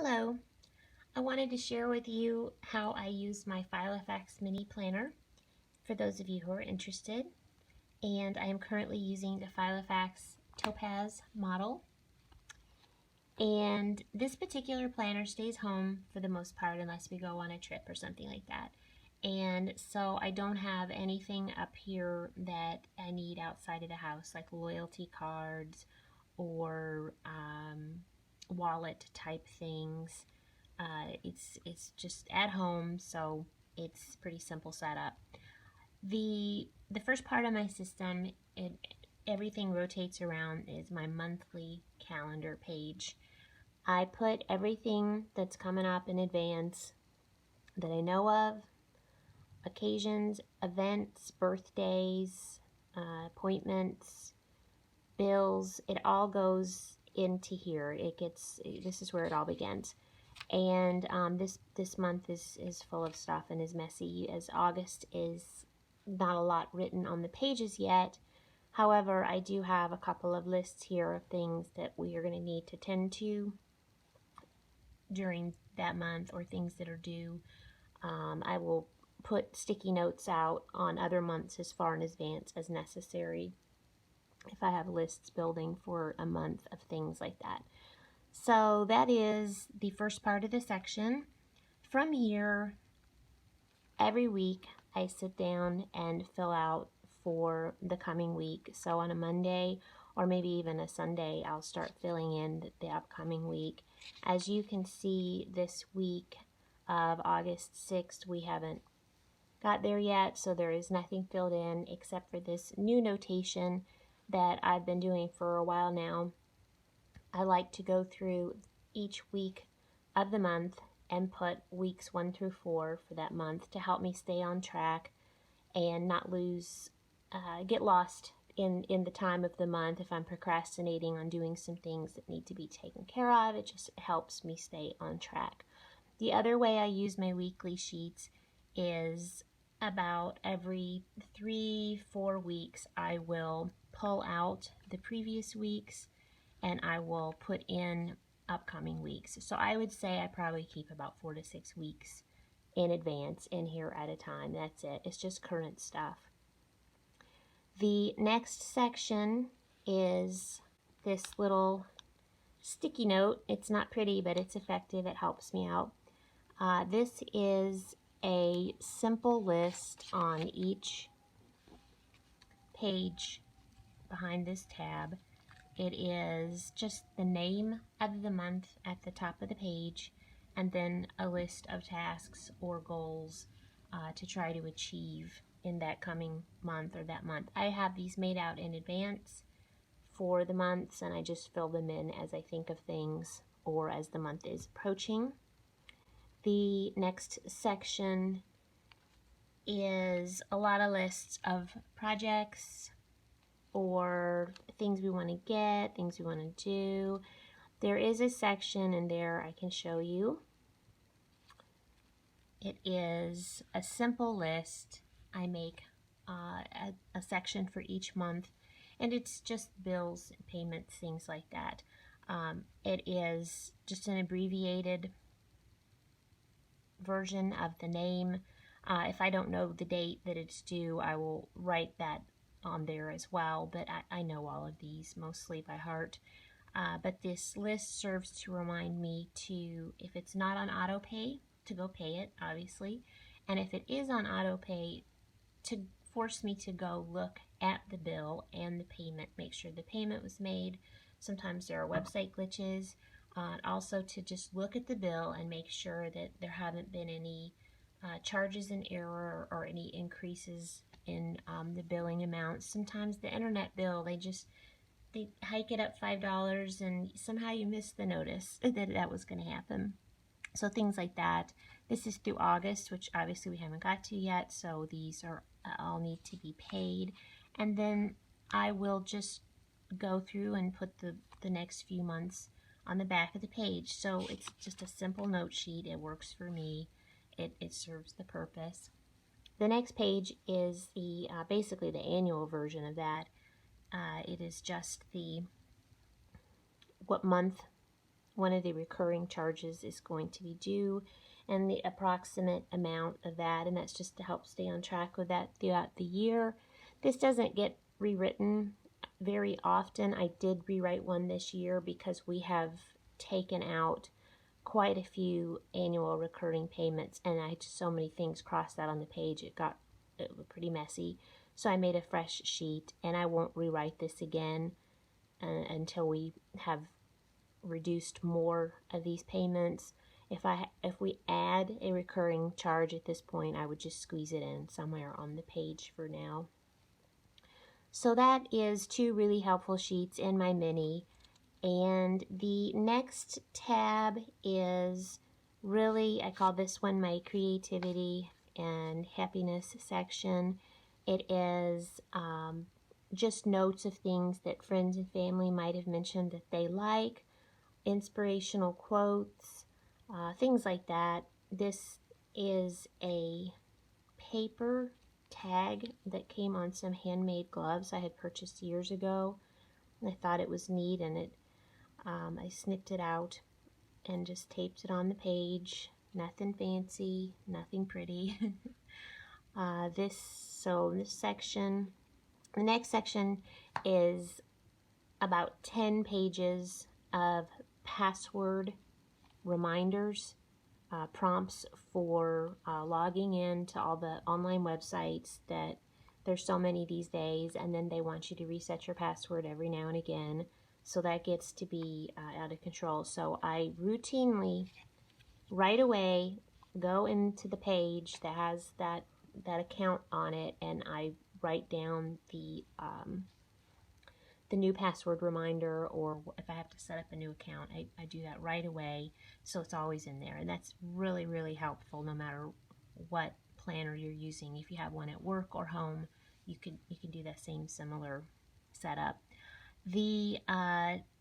Hello, I wanted to share with you how I use my Filofax Mini planner for those of you who are interested. And I am currently using the Filofax Topaz model. And this particular planner stays home for the most part unless we go on a trip or something like that. And so I don't have anything up here that I need outside of the house, like loyalty cards or wallet type things. It's just at home, so it's pretty simple setup. The first part of my system, everything rotates around, is my monthly calendar page. I put everything that's coming up in advance that I know of, occasions, events, birthdays, appointments, bills. It all goes into here. This is where it all begins. And this month is full of stuff and is messy, as August is not a lot written on the pages yet. However, I do have a couple of lists here of things that we are going to need to tend to during that month, or things that are due. I will put sticky notes out on other months as far in advance as necessary if I have lists building for a month of things like that. So that is the first part of the section. From here, every week I sit down and fill out for the coming week. So on a Monday or maybe even a Sunday, I'll start filling in the upcoming week. As you can see, this week of August 6th, we haven't got there yet, so there is nothing filled in except for this new notation that I've been doing for a while now. I like to go through each week of the month and put weeks 1 through 4 for that month to help me stay on track and not get lost in the time of the month. If I'm procrastinating on doing some things that need to be taken care of, it just helps me stay on track. The other way I use my weekly sheets is about every 3-4 weeks I will pull out the previous weeks and I will put in upcoming weeks. So I would say I probably keep about 4 to 6 weeks in advance in here at a time. That's it. It's just current stuff. The next section is this little sticky note. It's not pretty, but it's effective. It helps me out. This is a simple list on each page behind this tab. It is just the name of the month at the top of the page, and then a list of tasks or goals to try to achieve in that coming month or that month. I have these made out in advance for the months, and I just fill them in as I think of things or as the month is approaching. The next section is a lot of lists of projects or things we want to get, things we want to do. There is a section in there I can show you. It is a simple list. I make a section for each month, and it's just bills, payments, things like that. It is just an abbreviated version of the name. If I don't know the date that it's due, I will write that on there as well, but I know all of these mostly by heart. But this list serves to remind me to, if it's not on auto pay, to go pay it, obviously, and if it is on auto pay, to force me to go look at the bill and the payment, make sure the payment was made. Sometimes there are website glitches. Also to just look at the bill and make sure that there haven't been any charges in error or any increases in the billing amounts. Sometimes the internet bill, they hike it up $5 and somehow you missed the notice that was going to happen. So things like that. This is through August, which obviously we haven't got to yet, so these are all need to be paid. And then I will just go through and put the next few months on the back of the page. So it's just a simple note sheet. It works for me. It serves the purpose. The next page is the basically the annual version of that. It is just what month one of the recurring charges is going to be due and the approximate amount of that, and that's just to help stay on track with that throughout the year. This doesn't get rewritten very often. I did rewrite one this year because we have taken out quite a few annual recurring payments, and I had so many things crossed out on the page, it was pretty messy. So I made a fresh sheet, and I won't rewrite this again until we have reduced more of these payments. If we add a recurring charge at this point, I would just squeeze it in somewhere on the page for now. So that is 2 really helpful sheets in my mini. And the next tab is really, I call this one my creativity and happiness section. It is just notes of things that friends and family might have mentioned that they like, inspirational quotes, things like that. This is a paper tag that came on some handmade gloves I had purchased years ago. I thought it was neat, and I snipped it out and just taped it on the page. Nothing fancy, nothing pretty. This section, the next section is about 10 pages of password reminders, prompts for logging in to all the online websites that there's so many these days, and then they want you to reset your password every now and again. So that gets to be out of control. So I routinely, right away, go into the page that has that account on it, and I write down the new password reminder, or if I have to set up a new account, I do that right away, so it's always in there. And that's really, really helpful no matter what planner you're using. If you have one at work or home, you can do that same similar setup. The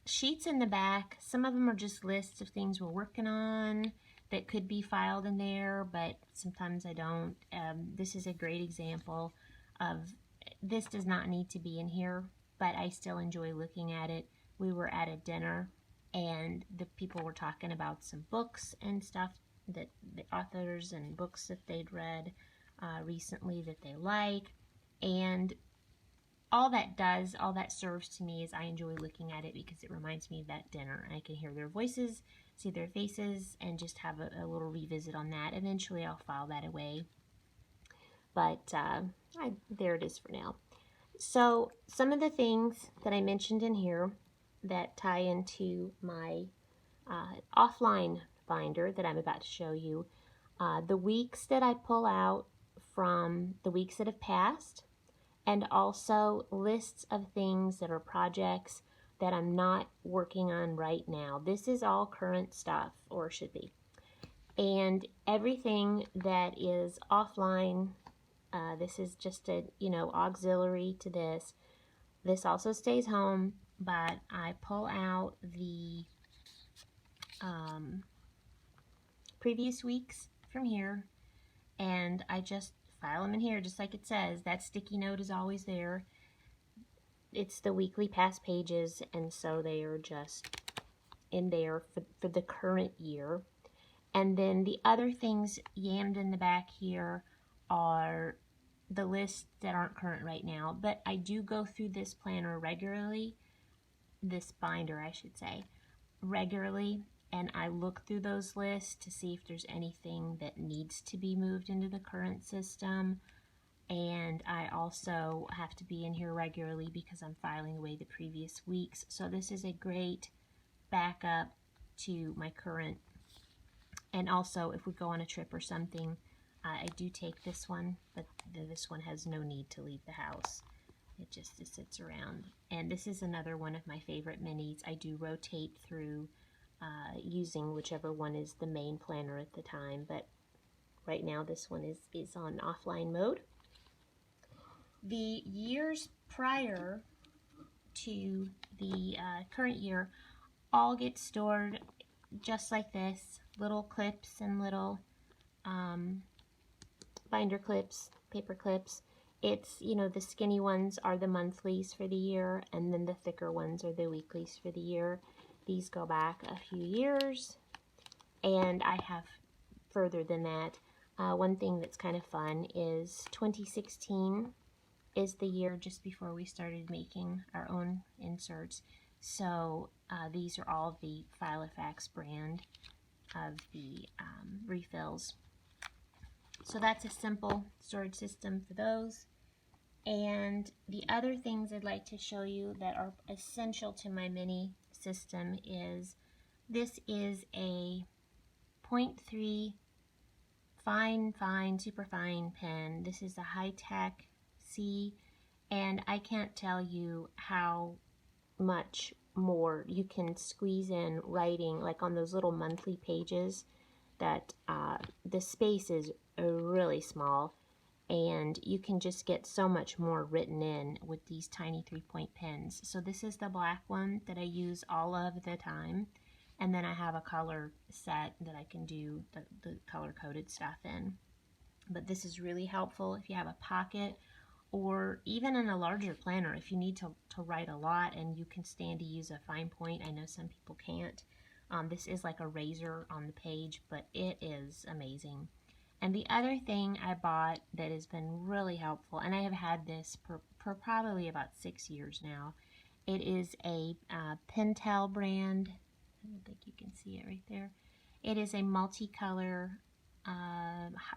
sheets in the back, some of them are just lists of things we're working on that could be filed in there, but sometimes I don't. This is a great example of, this does not need to be in here, but I still enjoy looking at it. We were at a dinner, and the people were talking about some books and stuff, that the authors and books that they'd read recently that they like, and all that serves to me is I enjoy looking at it because it reminds me of that dinner. I can hear their voices, see their faces, and just have a little revisit on that. Eventually I'll file that away, but there it is for now. So some of the things that I mentioned in here that tie into my offline binder that I'm about to show you, the weeks that I pull out from the weeks that have passed, and also lists of things that are projects that I'm not working on right now. This is all current stuff, or should be. And everything that is offline, this is just a, auxiliary to this. This also stays home, but I pull out the previous weeks from here, and I just file them in here just like it says. That sticky note is always there. It's the weekly past pages, and so they are just in there for the current year. And then the other things yammed in the back here are the lists that aren't current right now, but I do go through this planner regularly, this binder I should say, regularly, and I look through those lists to see if there's anything that needs to be moved into the current system. And I also have to be in here regularly because I'm filing away the previous weeks. So this is a great backup to my current. And also, if we go on a trip or something, I do take this one, but this one has no need to leave the house. It just sits around. And this is another one of my favorite minis. I do rotate through using whichever one is the main planner at the time, but right now this one is on offline mode. The years prior to the current year all get stored just like this, little clips and little binder clips, paper clips. It's, the skinny ones are the monthlies for the year, and then the thicker ones are the weeklies for the year. These go back a few years, and I have further than that. One thing that's kind of fun is 2016 is the year just before we started making our own inserts. So these are all the Filofax brand of the refills. So that's a simple storage system for those. And the other things I'd like to show you that are essential to my mini system is this is a 0.3 fine, super fine pen. This is a high-tech C, and I can't tell you how much more you can squeeze in writing, like on those little monthly pages that the space is really small, and you can just get so much more written in with these tiny 3-point pens. So this is the black one that I use all of the time, and then I have a color set that I can do the color-coded stuff in. But this is really helpful if you have a pocket, or even in a larger planner if you need to write a lot and you can stand to use a fine point. I know some people can't. This is like a razor on the page, but it is amazing. And the other thing I bought that has been really helpful, and I have had this for probably about 6 years now, it is a Pentel brand. I don't think you can see it right there. It is a multicolor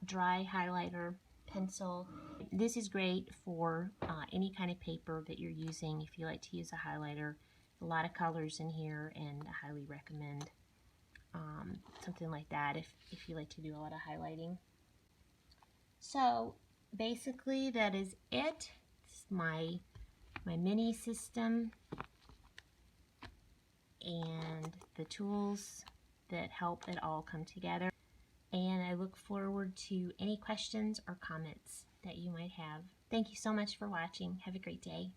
dry highlighter pencil. This is great for any kind of paper that you're using if you like to use a highlighter. A lot of colors in here, and I highly recommend something like that if you like to do a lot of highlighting. So basically that is it. It's my mini system and the tools that help it all come together. And I look forward to any questions or comments that you might have. Thank you so much for watching. Have a great day.